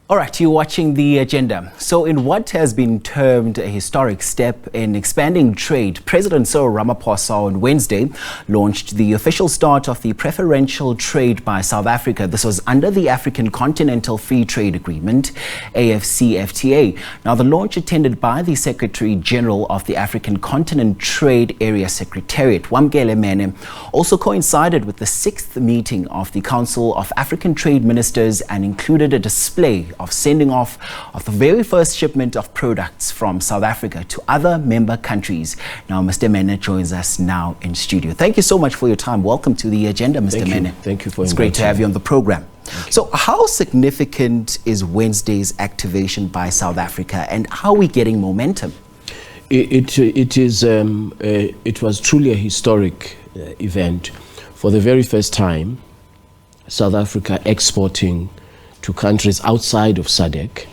All right, you're watching The Agenda. So in what has been termed a historic step in expanding trade, President Cyril Ramaphosa on Wednesday launched the official start of the preferential trade by South Africa. This was under the African Continental Free Trade Agreement, AfCFTA. Now, the launch attended by the Secretary General of the African Continent Trade Area Secretariat, Wamkele Mene, also coincided with the 6th meeting of the Council of African Trade Ministers and included a display of sending off of the very first shipment of products from South Africa to other member countries. Now, Mr. Mene joins us now in studio. Thank you so much for your time. Welcome to The Agenda, Mr. Mene. Thank you for inviting me. It's great to have you on the program. So how significant is Wednesday's activation by South Africa, and how are we getting momentum? It was truly a historic event. For the very first time, South Africa exporting to countries outside of SADC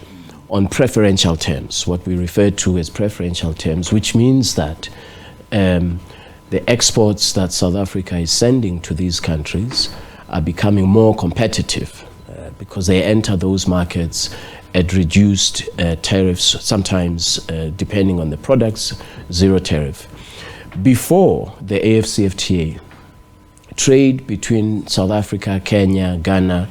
on preferential terms, what we refer to as preferential terms, which means that the exports that South Africa is sending to these countries are becoming more competitive because they enter those markets at reduced tariffs, sometimes depending on the products, zero tariff. Before the AfCFTA, trade between South Africa, Kenya, Ghana,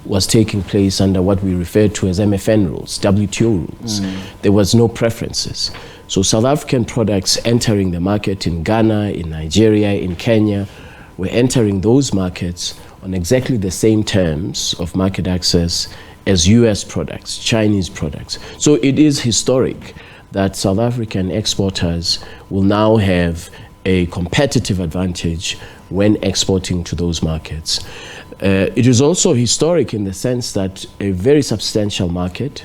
was taking place under what we refer to as MFN rules, WTO rules. There was no preferences. So South African products entering the market in Ghana, in Nigeria, in Kenya, were entering those markets on exactly the same terms of market access as US products, Chinese products. So it is historic that South African exporters will now have a competitive advantage when exporting to those markets. It is also historic in the sense that a very substantial market,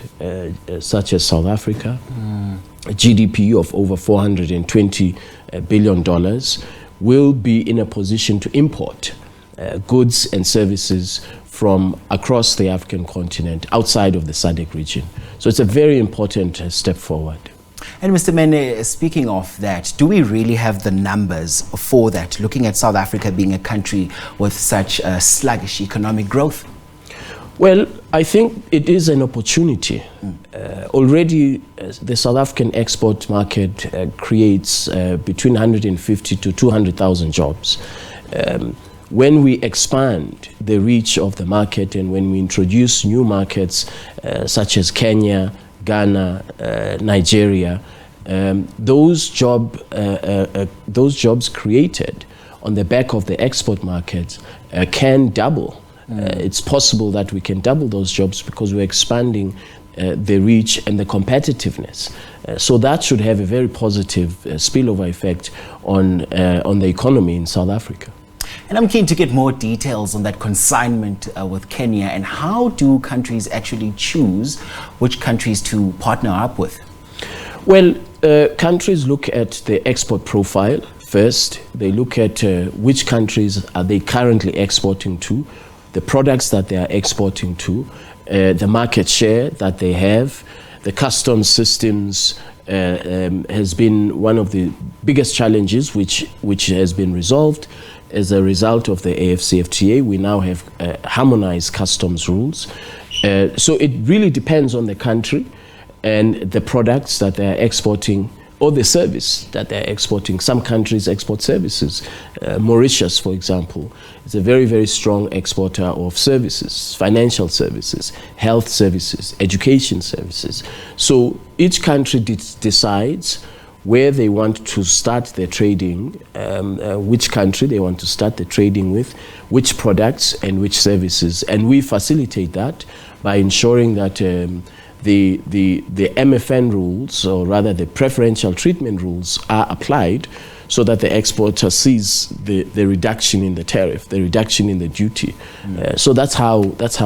such as South Africa, a GDP of over $420 billion, will be in a position to import goods and services from across the African continent, outside of the SADC region. So it's a very important step forward. And Mr. Mene, speaking of that, do we really have the numbers for that, looking at South Africa being a country with such sluggish economic growth? Well, I think it is an opportunity. Already, the South African export market creates between 150 to 200,000 jobs. When we expand the reach of the market and when we introduce new markets such as Kenya, Ghana, Nigeria, those jobs created on the back of the export market can double. It's possible that we can double those jobs because we're expanding the reach and the competitiveness. So that should have a very positive spillover effect on the economy in South Africa. And I'm keen to get more details on that consignment with Kenya, and how do countries actually choose which countries to partner up with? Well, countries look at the export profile first. They look at which countries are they currently exporting to, the products that they are exporting to, the market share that they have. The customs systems has been one of the biggest challenges which has been resolved. As a result of the AfCFTA, we now have harmonized customs rules. So it really depends on the country and the products that they're exporting or the service that they're exporting. Some countries export services. Mauritius, for example, is a very, very strong exporter of services, financial services, health services, education services. So each country decides where they want to start their trading, which country they want to start the trading with, which products and which services. And we facilitate that by ensuring that the MFN rules, or rather the preferential treatment rules, are applied so that the exporter sees the reduction in the tariff, the reduction in the duty. So that's how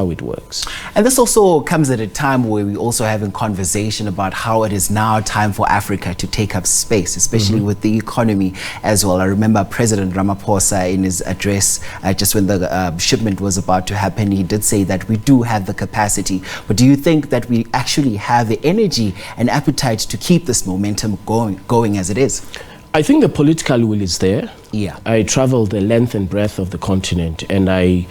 it works. And this also comes at a time where we also having conversation about how it is now time for Africa to take up space, especially with the economy as well. I remember President Ramaphosa in his address, just when the shipment was about to happen, he did say that we do have the capacity. But do you think that we actually have the energy and appetite to keep this momentum going as it is? I think the political will is there. Yeah. I travel the length and breadth of the continent, and I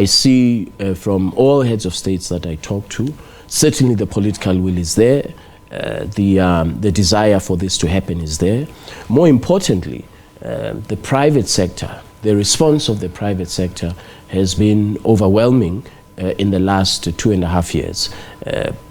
see from all heads of states that I talk to, certainly the political will is there. The desire for this to happen is there. More importantly, the private sector, the response of the private sector has been overwhelming in the last 2.5 years,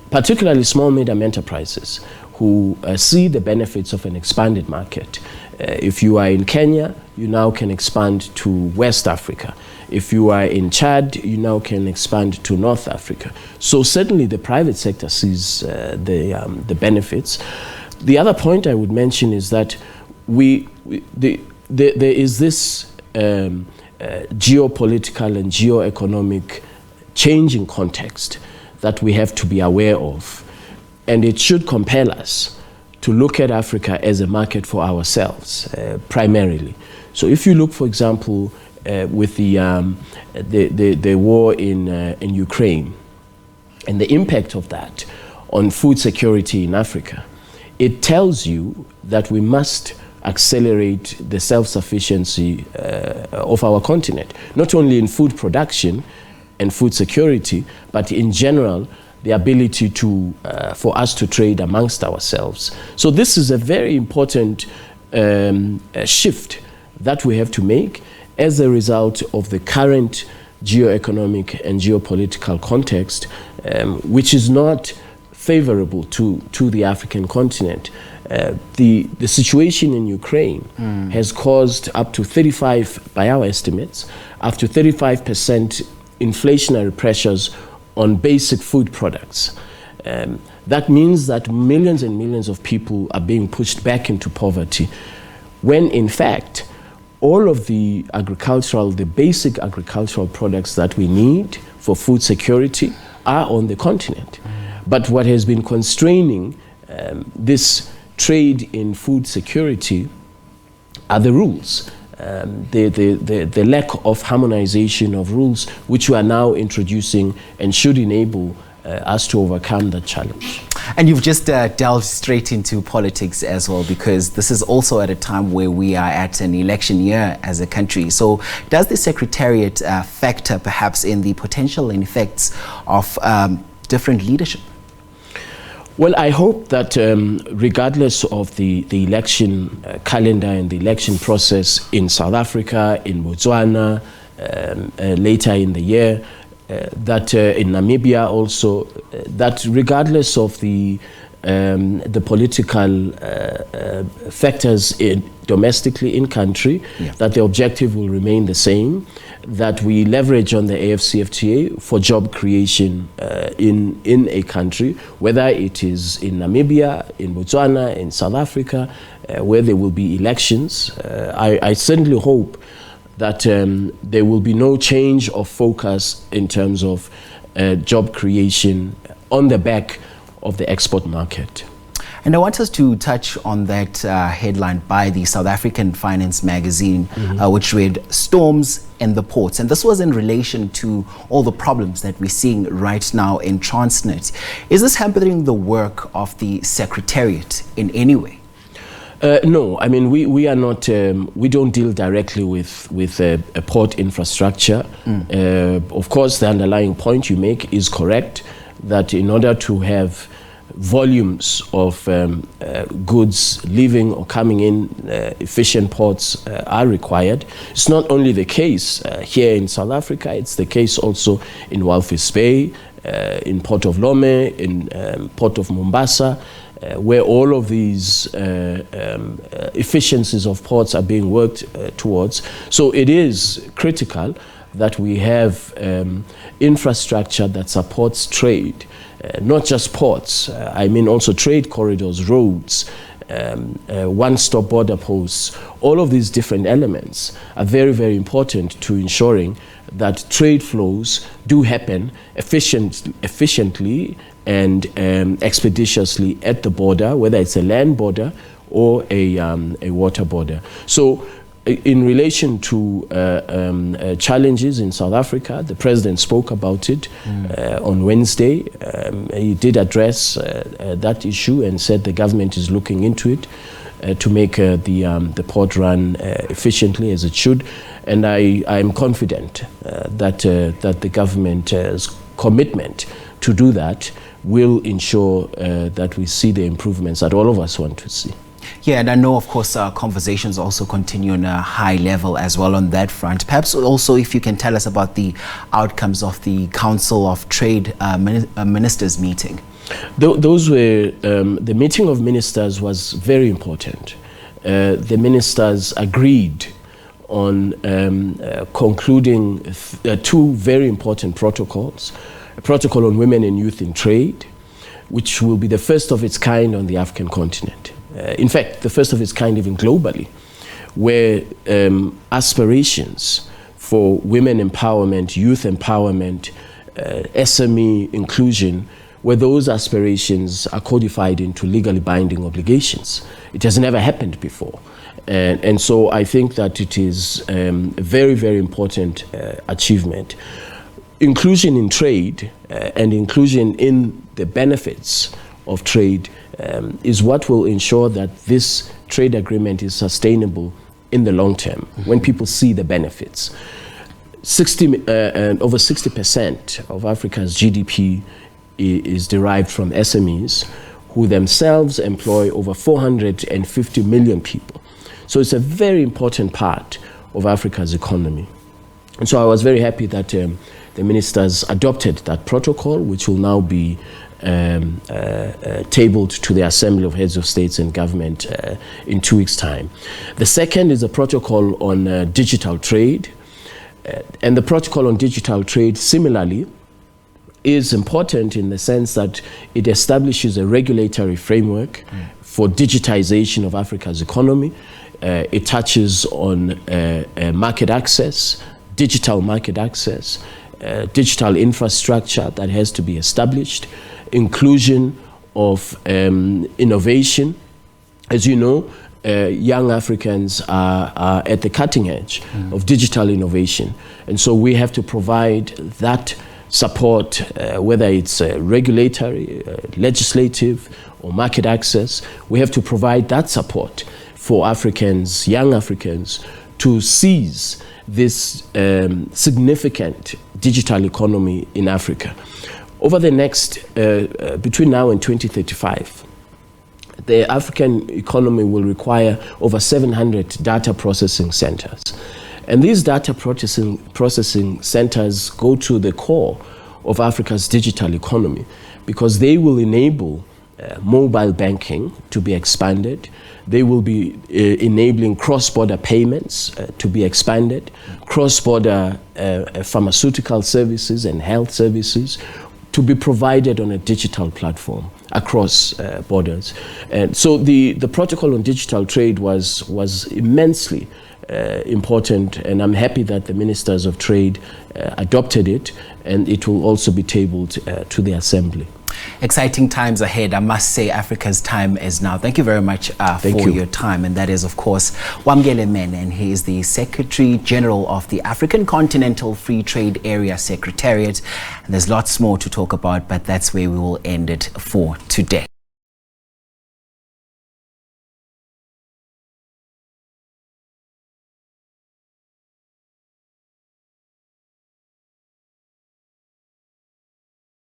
particularly small medium enterprises who see the benefits of an expanded market. If you are in Kenya, you now can expand to West Africa. If you are in Chad, you now can expand to North Africa. So certainly the private sector sees the benefits. The other point I would mention is that there is this geopolitical and geoeconomic changing context that we have to be aware of. And it should compel us to look at Africa as a market for ourselves, primarily. So if you look, for example, with the war in Ukraine and the impact of that on food security in Africa, it tells you that we must accelerate the self-sufficiency of our continent, not only in food production and food security, but in general, the ability for us to trade amongst ourselves. So this is a very important shift that we have to make as a result of the current geoeconomic and geopolitical context, which is not favorable to the African continent. The situation in Ukraine has caused up to 35, by our estimates, up to 35% inflationary pressures on basic food products. That means that millions and millions of people are being pushed back into poverty, when in fact, all of the basic agricultural products that we need for food security are on the continent. But what has been constraining this trade in food security are the rules. The lack of harmonization of rules, which we are now introducing and should enable us to overcome that challenge. And you've just delved straight into politics as well, because this is also at a time where we are at an election year as a country. So does the secretariat factor perhaps in the potential effects of different leadership? Well, I hope that regardless of the election calendar and the election process in South Africa, in Botswana, later in the year, that in Namibia also, that regardless of the political factors domestically in country, that the objective will remain the same, that we leverage on the AfCFTA for job creation in a country, whether it is in Namibia, in Botswana, in South Africa, where there will be elections. I certainly hope that there will be no change of focus in terms of job creation on the back of the export market. And I want us to touch on that headline by the South African Finance magazine, which read, "Storms in the Ports." And this was in relation to all the problems that we're seeing right now in Transnet. Is this hampering the work of the Secretariat in any way? No, I mean, we are not, we don't deal directly with a port infrastructure. Of course, the underlying point you make is correct, that in order to have volumes of goods leaving or coming in, efficient ports are required. It's not only the case here in South Africa, it's the case also in Walvis Bay, in Port of Lome, in Port of Mombasa, where all of these efficiencies of ports are being worked towards. So it is critical that we have infrastructure that supports trade, not just ports, I mean also trade corridors, roads, one-stop border posts. All of these different elements are very, very important to ensuring that trade flows do happen efficiently and expeditiously at the border, whether it's a land border or a water border. So in relation to challenges in South Africa, the President spoke about it on Wednesday. He did address that issue and said the government is looking into it. to make the port run efficiently as it should. And I am confident that the government's commitment to do that will ensure that we see the improvements that all of us want to see. Yeah, and I know, of course, conversations also continue on a high level as well on that front. Perhaps also if you can tell us about the outcomes of the Council of Trade Ministers meeting. Those were, the meeting of ministers was very important. The ministers agreed on concluding two very important protocols. A protocol on women and youth in trade, which will be the first of its kind on the African continent. In fact, the first of its kind even globally, where aspirations for women empowerment, youth empowerment, SME inclusion, where those aspirations are codified into legally binding obligations. It has never happened before. And so I think that it is a very, very important achievement. Inclusion in trade and inclusion in the benefits of trade is what will ensure that this trade agreement is sustainable in the long term, when people see the benefits. Over 60% of Africa's GDP is derived from SMEs, who themselves employ over 450 million people. So it's a very important part of Africa's economy. And so I was very happy that the ministers adopted that protocol, which will now be tabled to the Assembly of Heads of States and Government in 2 weeks' time. The second is a protocol on digital trade. And the protocol on digital trade, similarly, is important in the sense that it establishes a regulatory framework for digitization of Africa's economy. It touches on market access, digital market access, digital infrastructure that has to be established, inclusion of innovation. As you know, young Africans are at the cutting edge of digital innovation. And so we have to provide that support, whether it's regulatory, legislative, or market access. We have to provide that support for Africans, young Africans, to seize this significant digital economy in Africa. Over the next, between now and 2035, the African economy will require over 700 data processing centers. And these data processing centers go to the core of Africa's digital economy, because they will enable mobile banking to be expanded. They will be enabling cross-border payments to be expanded, cross-border pharmaceutical services and health services to be provided on a digital platform across borders. And so the protocol on digital trade was immensely important, and I'm happy that the ministers of trade adopted it, and it will also be tabled to the Assembly. Exciting times ahead. I must say Africa's time is now. Thank you very much for your time. And that is, of course, Wamkele Mene, and he is the Secretary General of the African Continental Free Trade Area Secretariat. And there's lots more to talk about, but that's where we will end it for today.